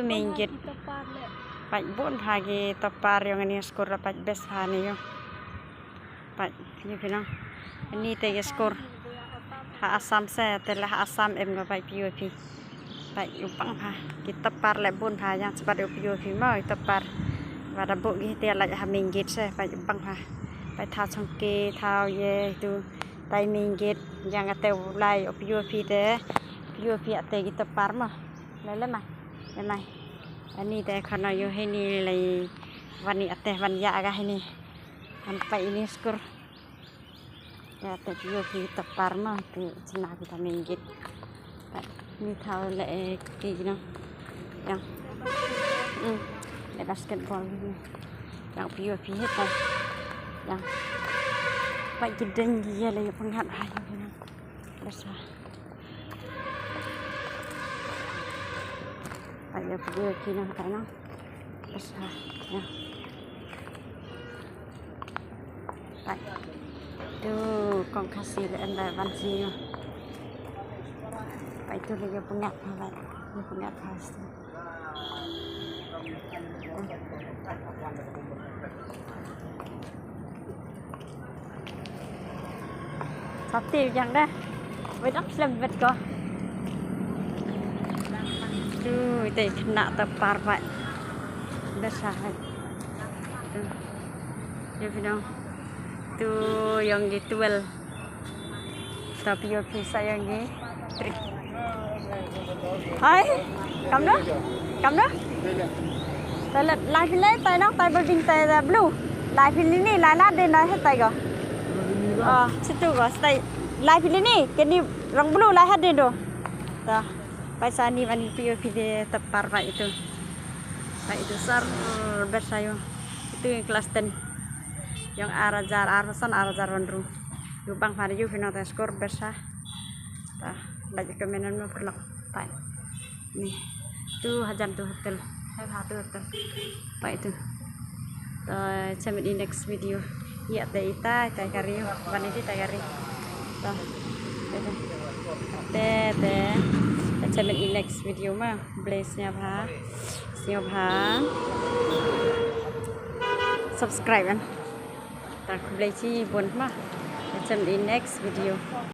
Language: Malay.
minggit. Pak bun pagi topar yang ini skor dapat best hani yo. Pak ni pinang. Ini tege skor. Ha asam saya telah asam em ngapai POP. Pak upang ha kita par le bun ha yang sepat POP mau topar. Và bộ ghi tiền lại mình ghét sẽ phải bằng ha phải thao trong kê thao ye tu tay mình ghét yang ateu lại ở POP thế POP ateu kita par mà lấy mà đây này anh đi thế còn nói hay ni lạiวันนี้ateuวันya agak ini sampai ini skor ya ateu POP kita par mà tu cina kita mình ghét ni thao lại cái gì nó yang basketball ini yang POP hết yang pak jedeng dia lagi penghat ayo ini besar ayo POP nang kana besar ya pak tuh kong kasih anda bansi pak itu lagi penghat pak ini penghat pasti satu yang dah bedak selembet kok tuh itu kena tepar pak besar tuh ya pinang tuh yang gitu tapi yang bisa yang ni hai kamu dah tay lại phi lấy tay nó tay bên bên tay là blue lại phi ini lại nát đây nói hết tay rồi situ rồi tay lại phi ini cái ni rong blue lại hết đây rồi dah paisa ni van POP de tepar pak itu sar bersayo itu yang kelas 10 yang arajar rondru lubang hari ju final skor bersa dah belajar kemenan mau perlak pak nih tuh hajan tuh hotel hai hatu hotel pak itu xem in next video ya tay kariวันนี้tay kari dah teh xem in next video mah bless nya pa subscribe kan tak bless chi bun mah xem in next video